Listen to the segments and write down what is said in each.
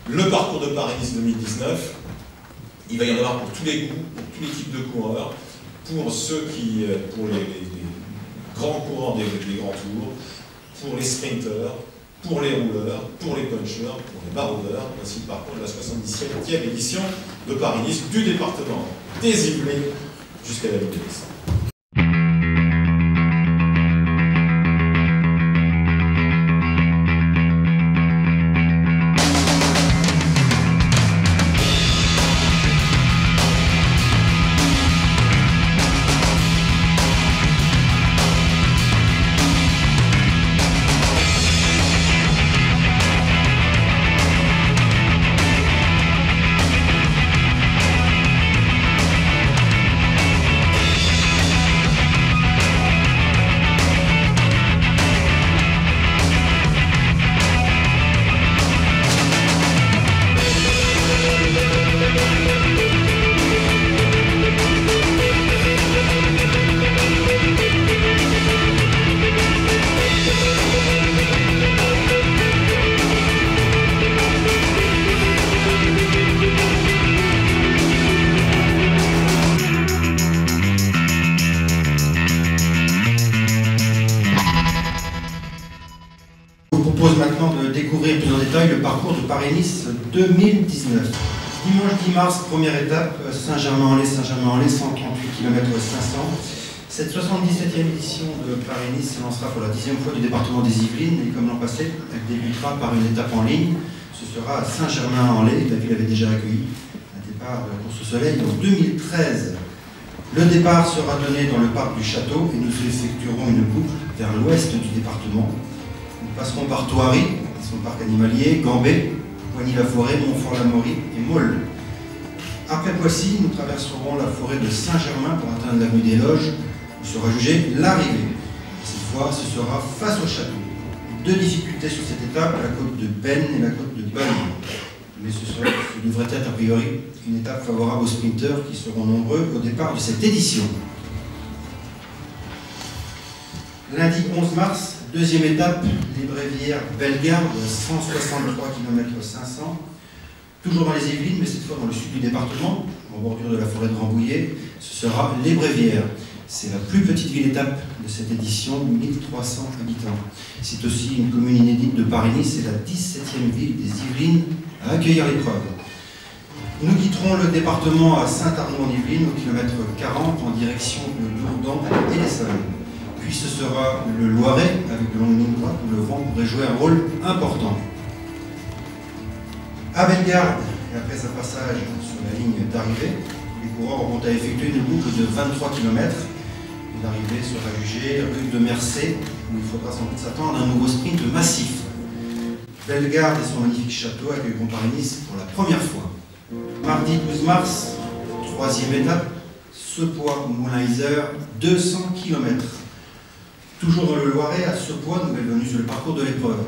Le parcours de Paris-Nice 2019, il va y en avoir pour tous les goûts, pour tous les types de coureurs, pour les grands coureurs des grands tours, pour les sprinteurs, pour les rouleurs, pour les puncheurs, pour les baroudeurs. Voici le parcours de la 77e édition de Paris-Nice du département des Yvelines jusqu'à la ville de Nice. Maintenant de découvrir plus en détail le parcours de Paris-Nice 2019. Dimanche 10 mars, première étape, Saint-Germain-en-Laye, 138 km 500. Cette 77e édition de Paris-Nice se lancera pour la 10e fois du département des Yvelines et comme l'an passé, elle débutera par une étape en ligne. Ce sera à Saint-Germain-en-Laye, la ville avait déjà accueilli un départ de la course au soleil en 2013. Le départ sera donné dans le parc du château et nous effectuerons une boucle vers l'ouest du département. Nous passerons par Thoiry, son parc animalier, Gambé, Poigny-la-Forêt, Montfort-la-Maurie et Maule. Après Poissy, nous traverserons la forêt de Saint-Germain pour atteindre l'avenue des Loges, où sera jugée l'arrivée. Cette fois, ce sera face au château. Deux difficultés sur cette étape, la côte de Benne et la côte de Bagne. Mais ce devrait être a priori une étape favorable aux sprinteurs qui seront nombreux au départ de cette édition. Lundi 11 mars, deuxième étape, les Brévières Bellegarde, 163 km 500. Toujours dans les Yvelines, mais cette fois dans le sud du département, en bordure de la forêt de Rambouillet, ce sera les Brévières. C'est la plus petite ville-étape de cette édition, 1300 habitants. C'est aussi une commune inédite de Paris-Nice, c'est la 17e ville des Yvelines à accueillir l'épreuve. Nous quitterons le département à Saint-Arnaud-en-Yvelines, au kilomètre 40, en direction de Dourdan et l'Essonne. Puis ce sera le Loiret, avec de longues lignes droites, où le vent pourrait jouer un rôle important. À Bellegarde, et après sa passage sur la ligne d'arrivée, les coureurs auront à effectuer une boucle de 23 km. L'arrivée sera jugée rue de Mercé, où il faudra sans doute s'attendre à un nouveau sprint massif. Bellegarde et son magnifique château accueilleront Paris-Nice pour la première fois. Mardi 12 mars, troisième étape, Sepois-Moulin-Isère, 200 km. Toujours dans le Loiret, à Sepois, nouvelle venue sur le parcours de l'épreuve.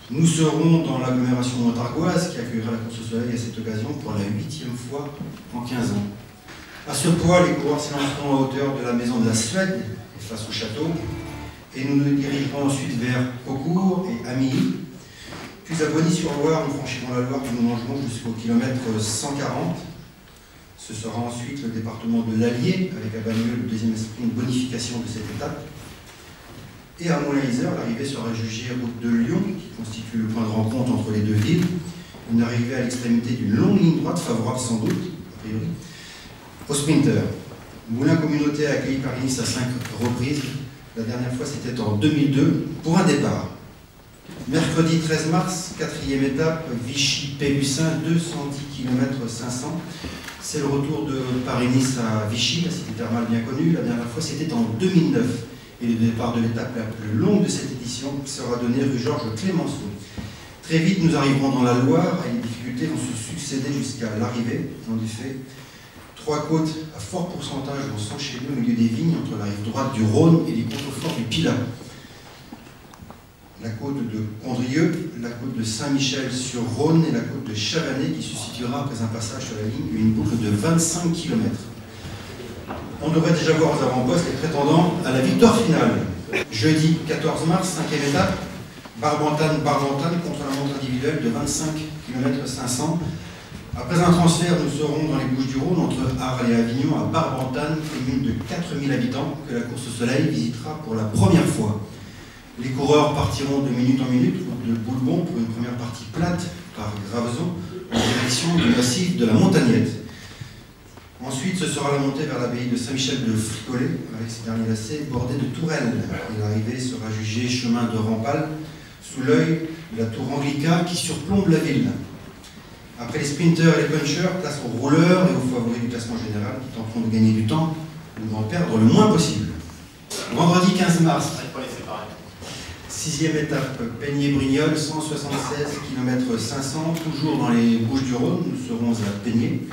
Nous serons dans l'agglomération montargoise qui accueillera la course au soleil à cette occasion pour la 8e fois en 15 ans. À Sepois, les coureurs s'élanceront à hauteur de la maison de la Suède et face au château. Et nous nous dirigerons ensuite vers Paucourt et Amilly. Puis à Bonny-sur-Loire, nous franchirons la Loire, puis nous longerons jusqu'au kilomètre 140. Ce sera ensuite le département de l'Allier, avec à Bagneux le deuxième sprint bonification de cette étape. Et à Moulin-Isère, l'arrivée sera jugée route de Lyon, qui constitue le point de rencontre entre les deux villes. Une arrivée à l'extrémité d'une longue ligne droite, favorable sans doute, a priori, au sprinter. Moulin Communauté a accueilli Paris-Nice à 5 reprises. La dernière fois, c'était en 2002, pour un départ. Mercredi 13 mars, quatrième étape, Vichy-Pélussin, 210 km 500. C'est le retour de Paris-Nice à Vichy, la cité thermale bien connue. La dernière fois, c'était en 2009. Et le départ de l'étape la plus longue de cette édition sera donné rue Georges Clémenceau. Très vite, nous arriverons dans la Loire et les difficultés vont se succéder jusqu'à l'arrivée. En effet, trois côtes à fort pourcentage vont s'enchaîner au milieu des vignes entre la rive droite du Rhône et les contreforts du Pilat. La côte de Condrieu, la côte de Saint-Michel-sur-Rhône et la côte de Chavanay qui se situera après un passage sur la ligne une boucle de 25 km. On devrait déjà voir aux avant-postes les prétendants à la victoire finale. Jeudi 14 mars, 5e étape, Barbantane contre la montre individuelle de 25 km 500. Après un transfert, nous serons dans les Bouches-du-Rhône, entre Arles et Avignon, à Barbantane, commune de 4000 habitants, que la course au soleil visitera pour la première fois. Les coureurs partiront de minute en minute de Boulbon pour une première partie plate par Graveson, en direction du massif de la Montagnette. Ensuite, ce sera la montée vers l'abbaye de Saint-Michel de Fricolet, avec ses derniers lacets bordés de tourelles. Et l'arrivée sera jugée chemin de Rampal, sous l'œil de la tour Anglica qui surplombe la ville. Après les sprinteurs et les punchers, place aux rouleurs et aux favoris du classement général qui tenteront de gagner du temps ou d'en perdre le moins possible. Vendredi 15 mars, 6e étape, Peigné-Brignoles, 176 km 500, toujours dans les Bouches-du-Rhône, nous serons à Peigné.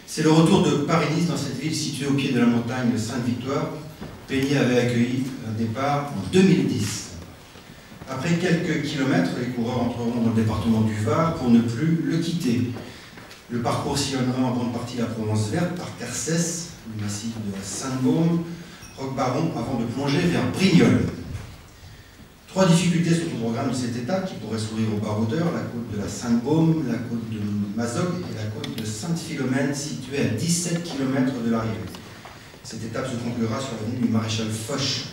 C'est le retour de Paris-Nice dans cette ville située au pied de la montagne Sainte-Victoire. Peigné avait accueilli un départ en 2010. Après quelques kilomètres, les coureurs entreront dans le département du Var pour ne plus le quitter. Le parcours sillonnera en grande partie la Provence verte par Carcès, le massif de la Sainte-Baume, Roquebaron, avant de plonger vers Brignoles. 3 difficultés sont au programme de cette étape qui pourrait sourire aux baroudeurs: la côte de la Sainte-Baume, la côte de Mazogues et la côte de Sainte-Philomène, située à 17 km de l'arrivée. Cette étape se conclura sur l'avenue du Maréchal Foch.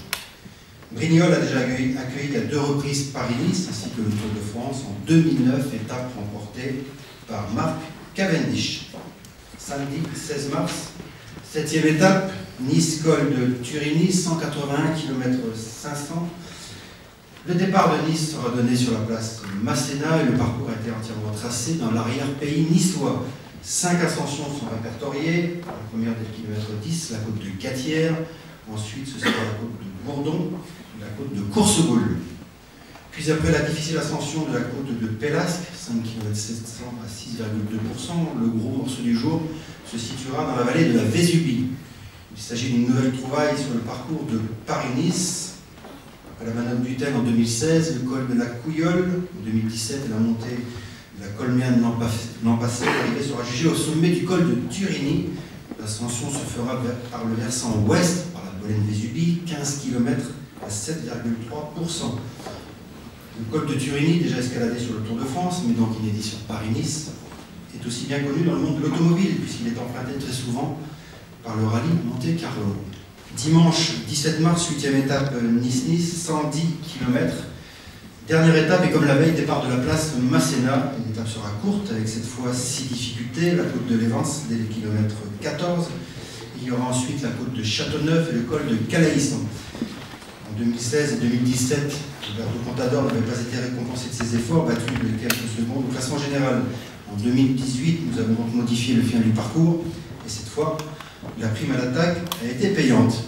Brignoles a déjà accueilli à 2 reprises Paris-Nice ainsi que le Tour de France en 2009, étape remportée par Marc Cavendish. Samedi 16 mars, 7e étape, Nice-Col de Turini, 181 km 500. Le départ de Nice sera donné sur la place Masséna et le parcours a été entièrement tracé dans l'arrière-pays niçois. 5 ascensions sont répertoriées. La première dès le kilomètre 10, la côte de Gatière. Ensuite, ce sera la côte de Bourdon, la côte de Coursegoule. Puis après la difficile ascension de la côte de Pélasque, 5 km 700 à 6,2%, le gros morceau du jour se situera dans la vallée de la Vésubie. Il s'agit d'une nouvelle trouvaille sur le parcours de Paris-Nice. Après la manœuvre du Tel en 2016, le col de la Couillole en 2017 et la montée de la Colmiane l'an passé, l'arrivée sera jugée au sommet du col de Turini. L'ascension se fera par le versant ouest, par la Bolène Vésubie, 15 km à 7,3%. Le col de Turini, déjà escaladé sur le Tour de France, mais donc inédit sur Paris-Nice, est aussi bien connu dans le monde de l'automobile, puisqu'il est emprunté très souvent par le rallye Monte-Carlo. Dimanche 17 mars, 8e étape Nice-Nice, 110 km. Dernière étape, et comme la veille, départ de la place Masséna. L'étape sera courte, avec cette fois 6 difficultés. La côte de l'Évance, dès le kilomètre 14. Il y aura ensuite la côte de Châteauneuf et le col de Calaïsson. En 2016 et 2017, Alberto Contador n'avait pas été récompensé de ses efforts, battu de quelques secondes au classement général. En 2018, nous avons donc modifié le final du parcours, et cette fois, la prime à l'attaque a été payante.